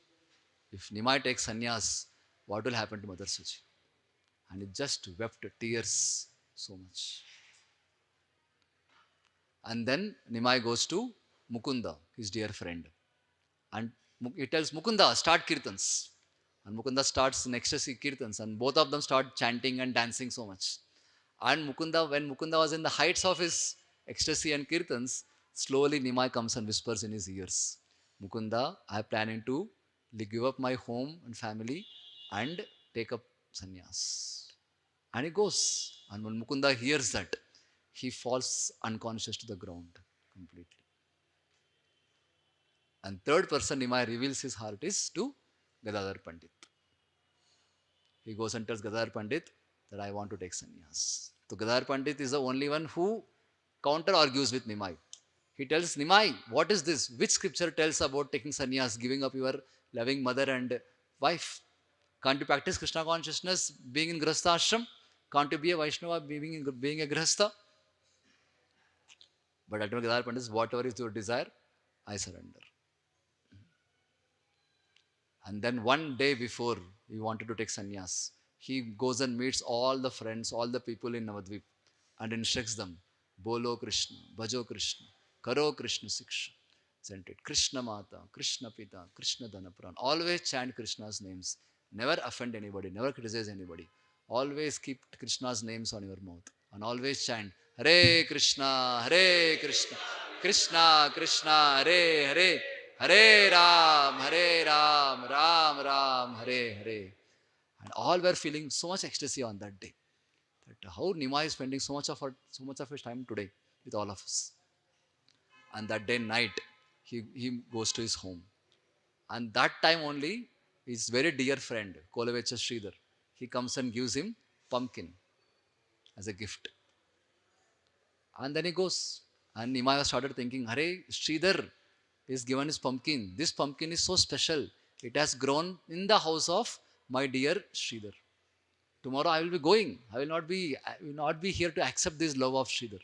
If Nimai takes sannyas, what will happen to Mother Sachi? And he just wept tears so much. And then Nimai goes to Mukunda, his dear friend. And he tells Mukunda, start kirtans. And Mukunda starts in ecstasy kirtans. And both of them start chanting and dancing so much. And when Mukunda was in the heights of his ecstasy and kirtans, slowly Nimai comes and whispers in his ears, Mukunda, I am planning to give up my home and family and take up sannyas. And he goes. And when Mukunda hears that, he falls unconscious to the ground completely. And third person Nimai reveals his heart is to Gadadhar Pandit. He goes and tells Gadadhar Pandit that I want to take sannyas. So Gadadhar Pandit is the only one who counter argues with Nimai. He tells Nimai, what is this? Which scripture tells about taking sannyas, giving up your loving mother and wife? Can't you practice Krishna consciousness being in Grastha Ashram? Can't you be a Vaishnava being a Grihastha? But ultimately, Gadadhar Pandit says, whatever is your desire, I surrender. And then one day before he wanted to take sannyas, he goes and meets all the friends, all the people in Navadvip and instructs them, Bolo Krishna, Bhajo Krishna, Karo Krishna Siksha. Chant it. Krishna Mata, Krishna Pita, Krishna Dhanapran. Always chant Krishna's names. Never offend anybody, never criticize anybody. Always keep Krishna's names on your mouth. And always chant Hare Krishna, Hare Krishna, Krishna Krishna, Hare Hare, Hare Ram, Ram Ram, Hare Hare. And all were feeling so much ecstasy on that day. That how Nima is spending so much of his time today with all of us. And that day night, he goes to his home. And that time only, his very dear friend, Kolavecha Sridhar, he comes and gives him pumpkin as a gift. And then he goes. And Nimaya started thinking, Hare, Sridhar is given his pumpkin. This pumpkin is so special. It has grown in the house of my dear Sridhar. Tomorrow I will be going. I will not be here to accept this love of Sridhar.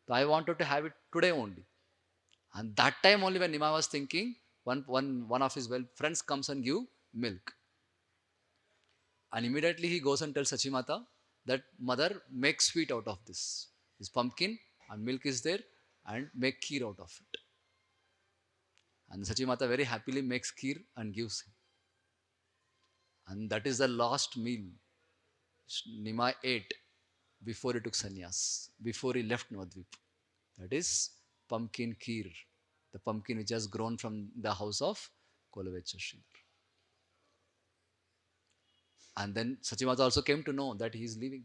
So I wanted to have it today only. And that time only when Nima was thinking, one of his well friends comes and give milk. And immediately he goes and tells Sachimata that mother, make sweet out of this. This pumpkin and milk is there and make kheer out of it. And Sachimata very happily makes kheer and gives him. And that is the last meal Nima ate before he took sannyas, before he left Navadvip. That is pumpkin kheer, the pumpkin which has grown from the house of Kolavecha Sridhar. And then Sachimata also came to know that he is leaving.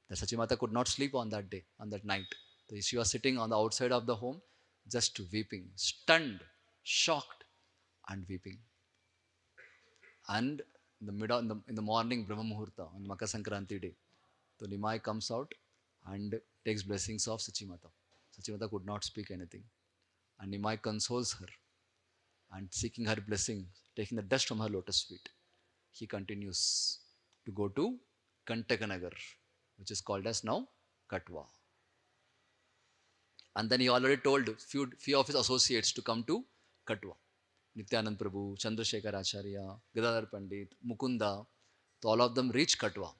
That Sachimata could not sleep on that day, on that night. So she was sitting on the outside of the home, just weeping, stunned, shocked, and weeping. And in the morning, Brahma Muhurta, on Makar Sankranti day, so Nimai comes out and takes blessings of Sachimata. Sachimata could not speak anything. And Nimai consoles her and seeking her blessing, taking the dust from her lotus feet. He continues to go to Kantakanagar, which is called as now Katwa. And then he already told few of his associates to come to Katwa. Nityanand Prabhu, Chandrasekhar Acharya, Gadadhar Pandit, Mukunda. So all of them reached Katwa.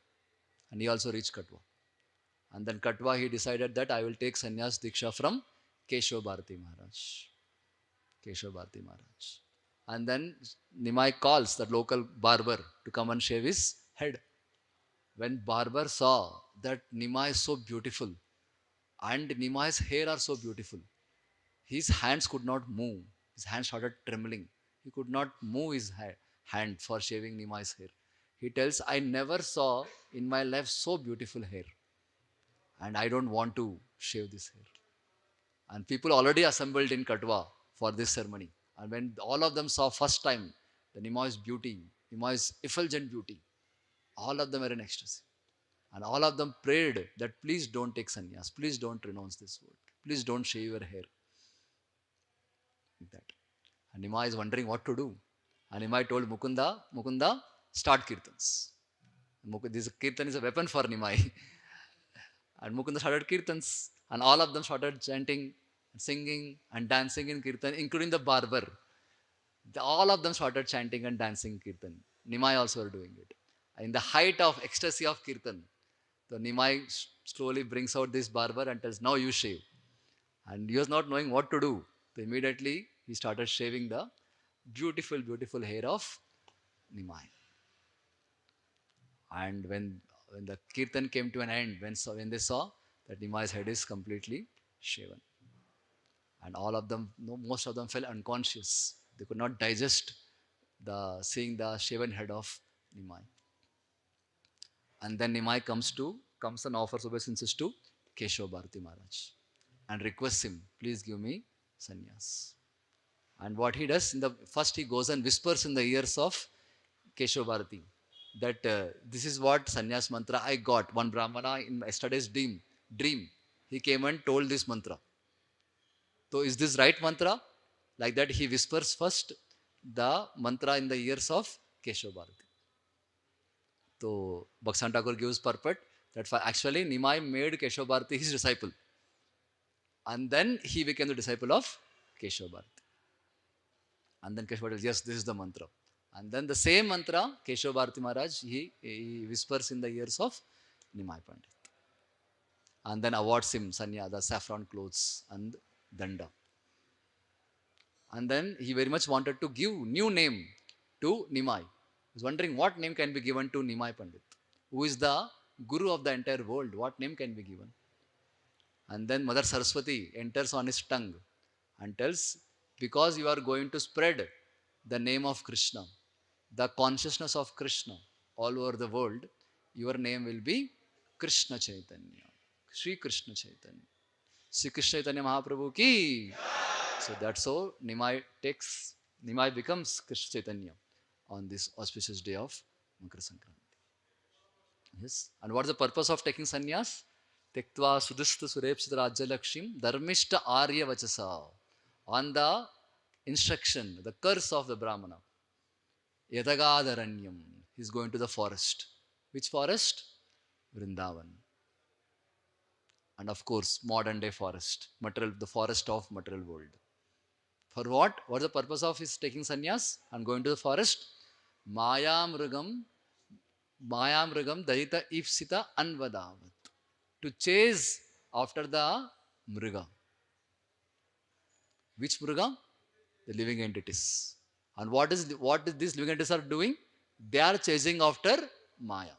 And he also reached Katwa. And then Katwa, he decided that I will take sannyas diksha from Keshav Bharati Maharaj. Keshav Bharati Maharaj. And then Nimai calls the local barber to come and shave his head. When barber saw that Nimai is so beautiful and Nimai's hair are so beautiful, his hands could not move. His hands started trembling. He could not move his hand for shaving Nimai's hair. He tells, I never saw in my life so beautiful hair. And I don't want to shave this hair. And people already assembled in Katwa for this ceremony. And when all of them saw first time the Nimai's beauty, Nimai's effulgent beauty, all of them were in ecstasy. And all of them prayed that please don't take sannyas, please don't renounce this word, please don't shave your hair. Like that. And Nimai is wondering what to do. And Nimai told Mukunda, Mukunda, start kirtans. This kirtan is a weapon for Nimai. And Mukunda started kirtans. And all of them started chanting, singing and dancing in kirtan, including the barber. All of them started chanting and dancing kirtan. Nimai also were doing it. In the height of ecstasy of kirtan, the Nimai slowly brings out this barber and tells, now you shave. And he was not knowing what to do. So immediately he started shaving the beautiful, beautiful hair of Nimai. And when the kirtan came to an end, when they saw that Nimai's head is completely shaven. And all of them, no, most of them fell unconscious. They could not digest seeing the shaven head of Nimai. And then Nimai comes and offers obeisances to Keshav Bharati Maharaj and requests him, please give me sannyas. And what he does, first he goes and whispers in the ears of Keshav Bharati that this is what sannyas mantra I got. One Brahmana in yesterday's dream, he came and told this mantra. So is this right mantra? Like that he whispers first the mantra in the ears of Keshav Bharati. So Bhaksan Thakur gives purport Actually, Nimai made Keshav Bharati his disciple. And then he became the disciple of Keshav Bharati. And then Keshav Bharati, yes, this is the mantra. And then the same mantra, Keshav Bharati Maharaj, he whispers in the ears of Nimai Pandit. And then awards him Sanya, the saffron clothes and Danda. And then he very much wanted to give new name to Nimai. He was wondering what name can be given to Nimai Pandit, who is the guru of the entire world. What name can be given? And then Mother Saraswati enters on his tongue and tells, because you are going to spread the name of Krishna, the consciousness of Krishna all over the world, your name will be Krishna Chaitanya, Sri Krishna Chaitanya, Sri Krishna Chaitanya Mahaprabhu ki. So that's how Nimai becomes Krishna Chaitanya on this auspicious day of Makar Sankranti. Yes. And what's the purpose of taking sannyas? Tektva sudhista surepsita rajya lakshim dharmishta arya vachasa. On the instruction, the curse of the Brahmana. Yadagadharanyam. He's going to the forest. Which forest? Vrindavan. And of course, modern day forest. The forest of material world. For what? What's the purpose of his taking sannyas and going to the forest? Mayamrugam Dahita Ipsita Anvadavat. To chase after the Mriga. Which Mriga? The living entities. And what these living entities are doing? They are chasing after Maya.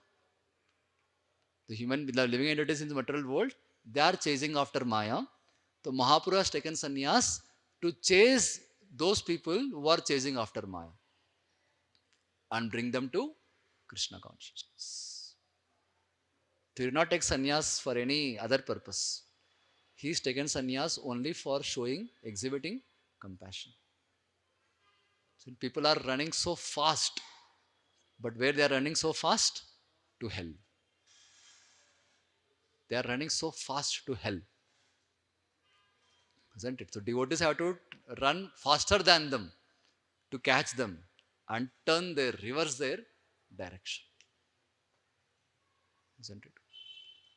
The living entities in the material world, they are chasing after Maya. So Mahaprabhu has taken sannyas to chase those people who are chasing after Maya and bring them to Krishna consciousness. He did not take sannyas for any other purpose. He is taken sannyas only for exhibiting compassion. So people are running so fast, but where they are running so fast? To hell. They are running so fast to hell. Isn't it? So devotees have to run faster than them to catch them and reverse their direction. Isn't it?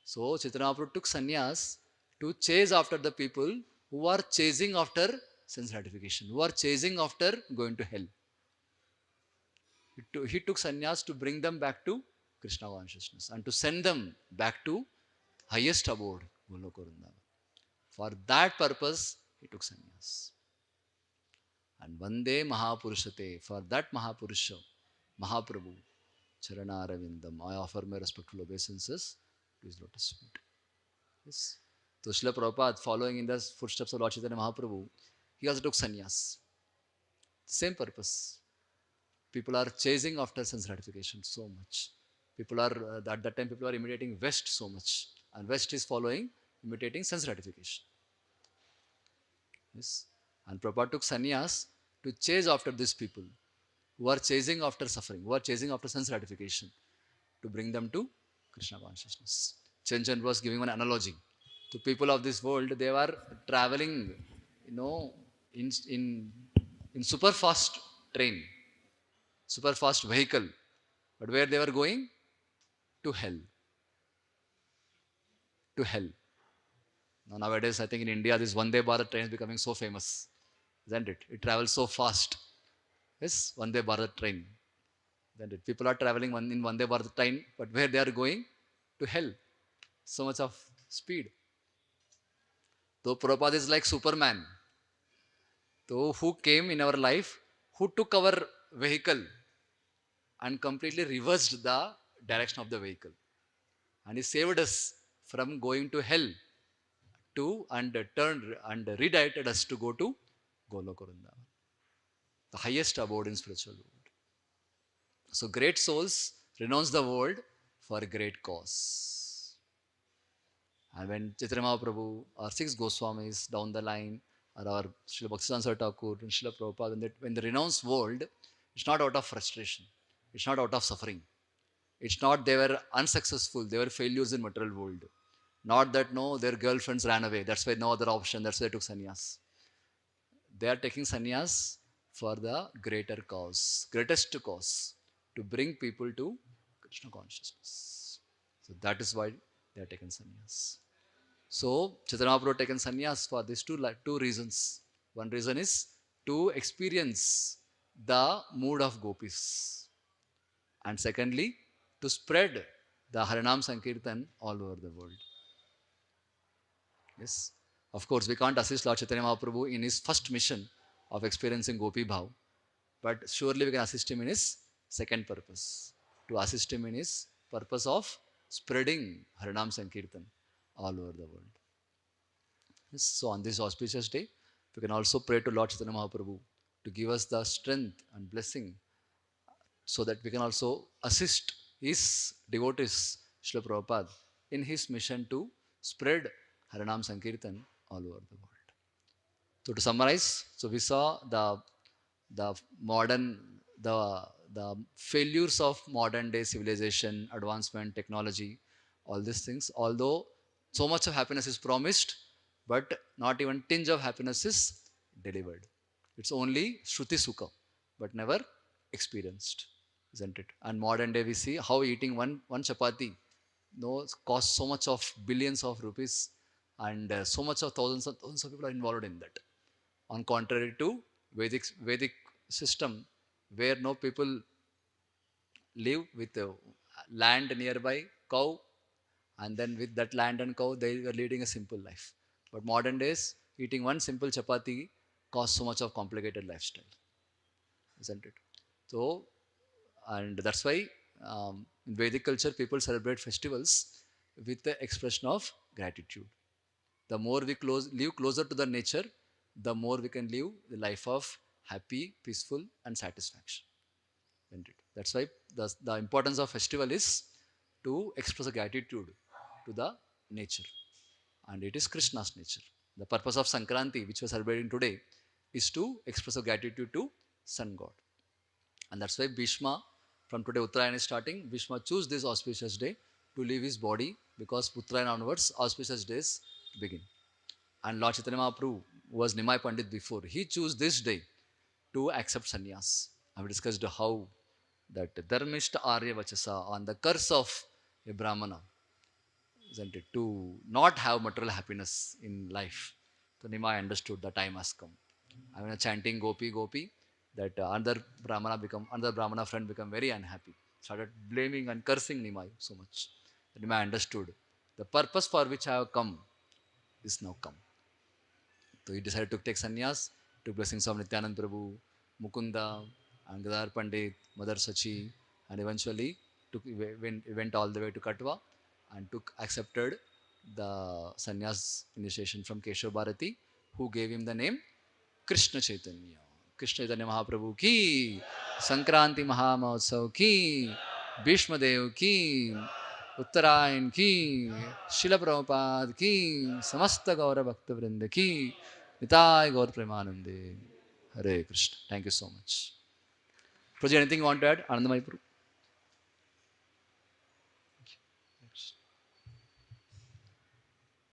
So Chaitanya Mahaprabhu took sannyas to chase after the people who are chasing after sense gratification, who are chasing after going to hell. He took sannyas to bring them back to Krishna consciousness and to send them back to highest abode, Goloka Vrindavan. For that purpose, he took sannyas. And Vande Mahapurushate, for that Mahapurusha, Mahaprabhu, Charana Aravindam, I offer my respectful obeisances to his lotus feet. Yes. So Srila Prabhupada, following in the footsteps of Lord Chaitanya Mahaprabhu, he also took sannyas. Same purpose. People are chasing after sense gratification so much. People are, at that time, people are imitating West so much. And West is imitating sense gratification. Yes. And Prabhupada took sannyas to chase after these people who are chasing after suffering, who are chasing after sense gratification, to bring them to Krishna consciousness. Chanchan was giving an analogy. To people of this world, they were traveling, in super fast train, super fast vehicle. But where they were going? To hell. To hell. Now, nowadays, I think in India, this Vande Bharat train is becoming so famous. Isn't it? It travels so fast. Yes, Vande Bharat train. Isn't it? People are traveling in Vande Bharat train, but where they are going? To hell. So much of speed. So Prabhupada is like Superman. So who came in our life, who took our vehicle and completely reversed the direction of the vehicle. And he saved us from going to hell and turned and redirected us to go to Goloka Vrindavan, the highest abode in spiritual world. So great souls renounce the world for a great cause. And when Chaitanya Mahaprabhu or 6 Goswamis down the line, or our Srila Bhaktisiddhanta Thakur and Srila Prabhupada, when they renounce world, it's not out of frustration. It's not out of suffering. It's not they were unsuccessful, they were failures in material world. Not that their girlfriends ran away. That's why no other option. That's why they took sannyas. They are taking sannyas for the greater cause, greatest cause, to bring people to Krishna consciousness. So that is why they have taken sannyas. So Chaitanya Mahaprabhu taken sannyas for these two reasons. One reason is to experience the mood of gopis, and secondly to spread the Harinam Sankirtan all over the world. Yes, of course we can't assist Lord Chaitanya Mahaprabhu in his first mission of experiencing Gopi Bhav, but surely we can assist him in his second purpose, to assist him in his purpose of spreading Harinam Sankirtan all over the world. Yes, so on this auspicious day, we can also pray to Lord Chaitanya Mahaprabhu to give us the strength and blessing so that we can also assist his devotees, Srila Prabhupada, in his mission to spread Harinam Sankirtan all over the world. So to summarize, so we saw the modern the failures of modern day civilization, advancement, technology, all these things. Although so much of happiness is promised, but not even tinge of happiness is delivered. It's only Shruti Sukha, but never experienced, isn't it? And modern day we see how eating one chapati costs so much of billions of rupees, and so much of thousands of people are involved in that. On contrary to Vedic system, where no people live with land nearby, cow, and then with that land and cow, they were leading a simple life. But modern days, eating one simple chapati costs so much of complicated lifestyle, isn't it? So, and that's why in Vedic culture, people celebrate festivals with the expression of gratitude. The more we live closer to the nature, the more we can live the life of happy, peaceful, and satisfaction. Isn't it? That's why the importance of festival is to express a gratitude to the nature, and it is Krishna's nature. The purpose of Sankranti, which we're celebrating today, is to express a gratitude to Sun God. And that's why Bhishma, from today Uttarayan is starting, Bhishma choose this auspicious day to leave his body, because Uttarayan onwards auspicious days begin. And Lord Chaitanya Mahaprabhu was Nimai Pandit before. He chose this day to accept sannyas. And we discussed how that Dharmishta Arya Vachasa, on the curse of a Brahmana, isn't it, to not have material happiness in life. So Nimai understood the time has come. I mean, chanting Gopi Gopi, that another Brahmana friend become very unhappy. Started blaming and cursing Nimai so much. Nimai understood the purpose for which I have come is now come. So he decided to take sannyas, took blessings of Nityanand Prabhu, Mukunda, and Gadar Pandit, Mother Sachi, and eventually went all the way to Katwa and accepted the sannyas initiation from Keshav Bharati, who gave him the name Krishna Chaitanya. Krishna Chaitanya Mahaprabhu ki, Sankranti Mahamahotsav ki, Bhishma Dev ki, Uttarayan की, शिला प्रभुपाद की, समस्त गौर भक्त वृंद की, निताय गौर प्रेमानंदे. Hare Krishna. Thank you so much. Prajit, anything you want to add? Anandamai Prabhu?